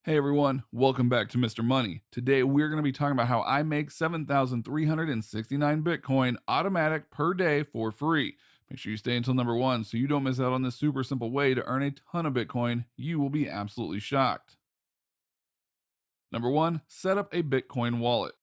Hey everyone, welcome back to Mr. Money. Today we're going to be talking about how I make 7,369 Bitcoin automatic per day for free. Make sure you stay until number one so you don't miss out on this super simple way to earn a ton of Bitcoin. You will be absolutely shocked. Number one, set up a Bitcoin wallet.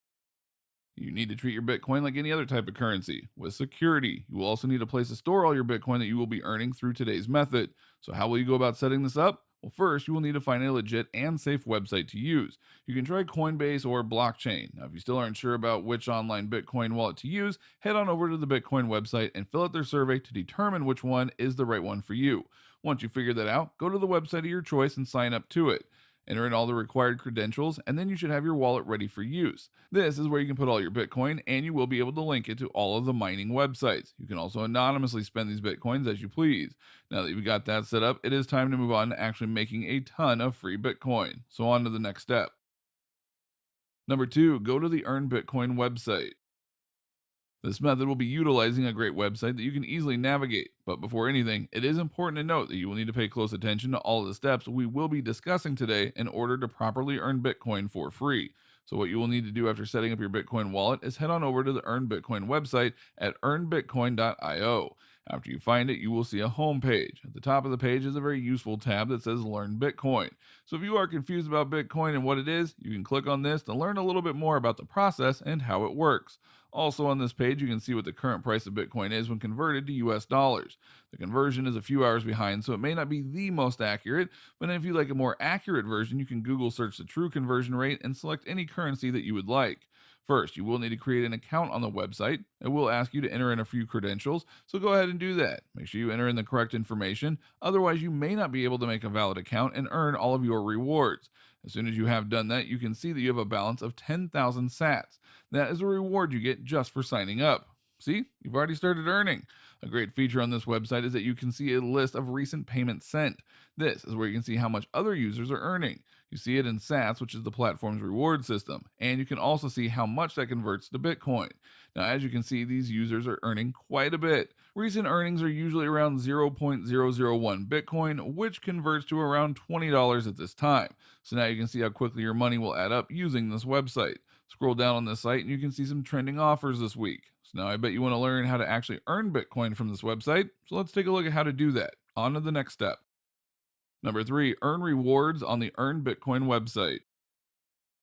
You need to treat your Bitcoin like any other type of currency with security. You will also need a place to store all your Bitcoin that you will be earning through today's method. So, how will you go about setting this up? Well, first, you will need to find a legit and safe website to use. You can try Coinbase or blockchain. Now, if you still aren't sure about which online Bitcoin wallet to use, head on over to the Bitcoin website and fill out their survey to determine which one is the right one for you. Once you figure that out, go to the website of your choice and sign up to it. Enter in all the required credentials, and then you should have your wallet ready for use. This is where you can put all your Bitcoin, and you will be able to link it to all of the mining websites. You can also anonymously spend these Bitcoins as you please. Now that you've got that set up, it is time to move on to actually making a ton of free Bitcoin. So, on to the next step. Number two, go to the Earn Bitcoin website. This method will be utilizing a great website that you can easily navigate. But before anything, it is important to note that you will need to pay close attention to all of the steps we will be discussing today in order to properly earn Bitcoin for free. So, what you will need to do after setting up your Bitcoin wallet is head on over to the Earn Bitcoin website at earnbitcoin.io. After you find it, you will see a home page. At the top of the page is a very useful tab that says Learn Bitcoin. So, if you are confused about Bitcoin and what it is, you can click on this to learn a little bit more about the process and how it works. Also, on this page, you can see what the current price of Bitcoin is when converted to US dollars. The conversion is a few hours behind, so it may not be the most accurate, but if you like a more accurate version, you can Google search the true conversion rate and select any currency that you would like. First, you will need to create an account on the website. It will ask you to enter in a few credentials, so go ahead and do that. Make sure you enter in the correct information, otherwise, you may not be able to make a valid account and earn all of your rewards. As soon as you have done that, you can see that you have a balance of 10,000 sats. That is a reward you get just for signing up. See, you've already started earning. A great feature on this website is that you can see a list of recent payments sent. This is where you can see how much other users are earning. You see it in sats, which is the platform's reward system, and you can also see how much that converts to Bitcoin. Now, as you can see, these users are earning quite a bit. Recent earnings are usually around 0.001 Bitcoin, which converts to around $20 at this time. So now you can see how quickly your money will add up using this website. Scroll down on this site and you can see some trending offers this week. So now I bet you want to learn how to actually earn Bitcoin from this website. So let's take a look at how to do that. On to the next step. Number three, earn rewards on the Earn Bitcoin website.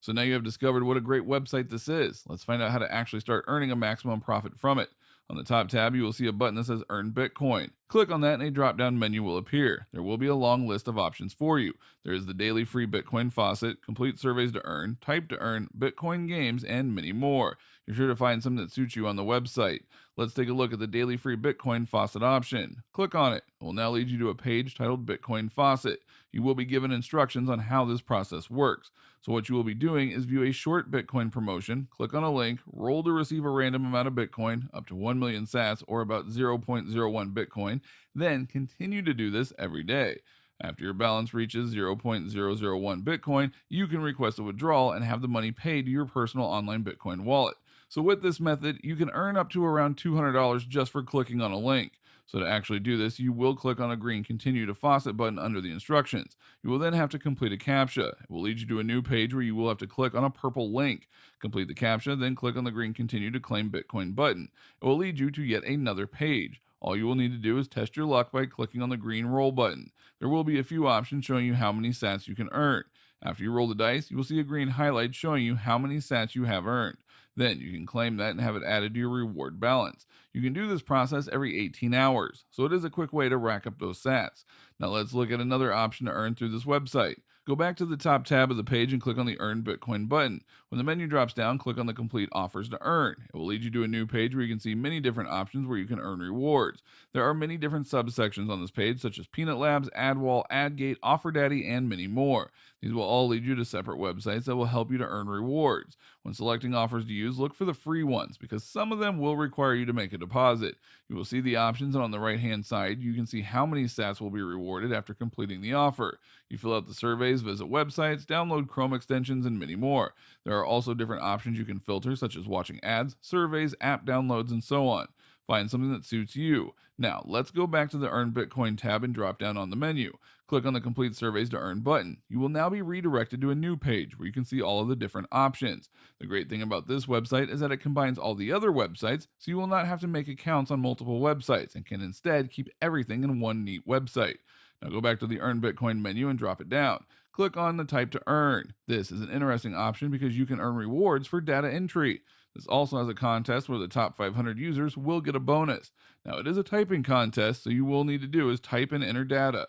So now you have discovered what a great website this is. Let's find out how to actually start earning a maximum profit from it. On the top tab, you will see a button that says Earn Bitcoin. Click on that and a drop down menu will appear. There will be a long list of options for you. There is the daily free Bitcoin faucet, complete surveys to earn, type to earn, Bitcoin games, and many more. You're sure to find something that suits you on the website. Let's take a look at the daily free Bitcoin faucet option. Click on it. It will now lead you to a page titled Bitcoin Faucet. You will be given instructions on how this process works. So, what you will be doing is view a short Bitcoin promotion, click on a link, roll to receive a random amount of Bitcoin, up to 1 million sats or about 0.01 Bitcoin, then continue to do this every day. After your balance reaches 0.001 Bitcoin, you can request a withdrawal and have the money paid to your personal online Bitcoin wallet. So, with this method, you can earn up to around $200 just for clicking on a link. So, to actually do this, you will click on a green Continue to Faucet button under the instructions. You will then have to complete a CAPTCHA. It will lead you to a new page where you will have to click on a purple link. Complete the CAPTCHA, then click on the green Continue to Claim Bitcoin button. It will lead you to yet another page. All you will need to do is test your luck by clicking on the green roll button. There will be a few options showing you how many sats you can earn. After you roll the dice, you will see a green highlight showing you how many sats you have earned. Then you can claim that and have it added to your reward balance. You can do this process every 18 hours, so it is a quick way to rack up those sats. Now let's look at another option to earn through this website. Go back to the top tab of the page and click on the Earn Bitcoin button. When the menu drops down, click on the Complete Offers to Earn. It will lead you to a new page where you can see many different options where you can earn rewards. There are many different subsections on this page, such as Peanut Labs, AdWall, AdGate, OfferDaddy, and many more. These will all lead you to separate websites that will help you to earn rewards. When selecting offers to use, look for the free ones because some of them will require you to make a deposit. You will see the options, and on the right hand side, you can see how many sats will be rewarded after completing the offer. You fill out the surveys, visit websites, download Chrome extensions, and many more. There are also different options you can filter, such as watching ads, surveys, app downloads, and so on. Find something that suits you. Now, let's go back to the Earn Bitcoin tab and drop down on the menu. Click on the Complete Surveys to Earn button. You will now be redirected to a new page where you can see all of the different options. The great thing about this website is that it combines all the other websites, so you will not have to make accounts on multiple websites and can instead keep everything in one neat website. Now go back to the Earn Bitcoin menu and drop it down. Click on the Type to Earn. This is an interesting option because you can earn rewards for data entry. This also has a contest where the top 500 users will get a bonus. Now, it is a typing contest, so you will need to do is type and enter data.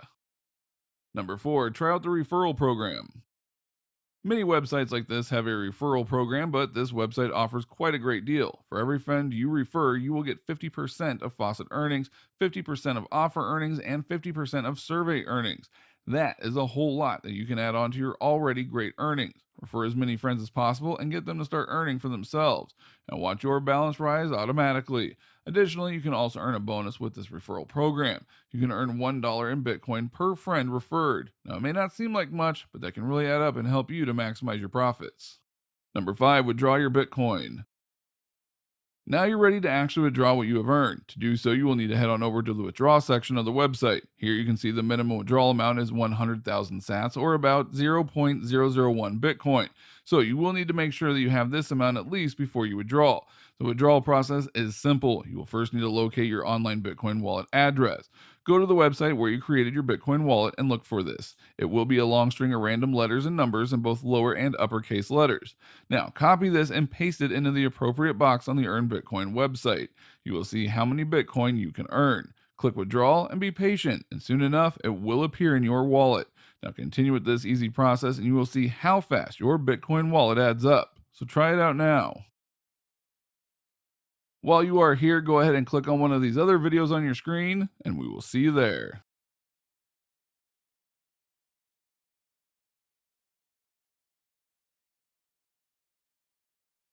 Number 4, try out the referral program. Many websites like this have a referral program, but this website offers quite a great deal. For every friend you refer, you will get 50% of faucet earnings, 50% of offer earnings, and 50% of survey earnings. That is a whole lot that you can add on to your already great earnings. Refer as many friends as possible and get them to start earning for themselves, and watch your balance rise automatically. Additionally, you can also earn a bonus with this referral program. You can earn $1 in Bitcoin per friend referred. Now, it may not seem like much, but that can really add up and help you to maximize your profits. Number 5, withdraw your Bitcoin. Now you're ready to actually withdraw what you have earned. To do so, you will need to head on over to the withdraw section of the website. Here you can see the minimum withdrawal amount is 100,000 sats, or about 0.001 Bitcoin. So you will need to make sure that you have this amount at least before you withdraw. The withdrawal process is simple. You will first need to locate your online Bitcoin wallet address. Go to the website where you created your Bitcoin wallet and look for this. It will be a long string of random letters and numbers in both lower and uppercase letters. Now, copy this and paste it into the appropriate box on the Earn Bitcoin website. You will see how many Bitcoin you can earn. Click withdrawal and be patient, and soon enough, it will appear in your wallet. Now, continue with this easy process and you will see how fast your Bitcoin wallet adds up. So try it out now. While you are here, go ahead and click on one of these other videos on your screen, and we will see you there.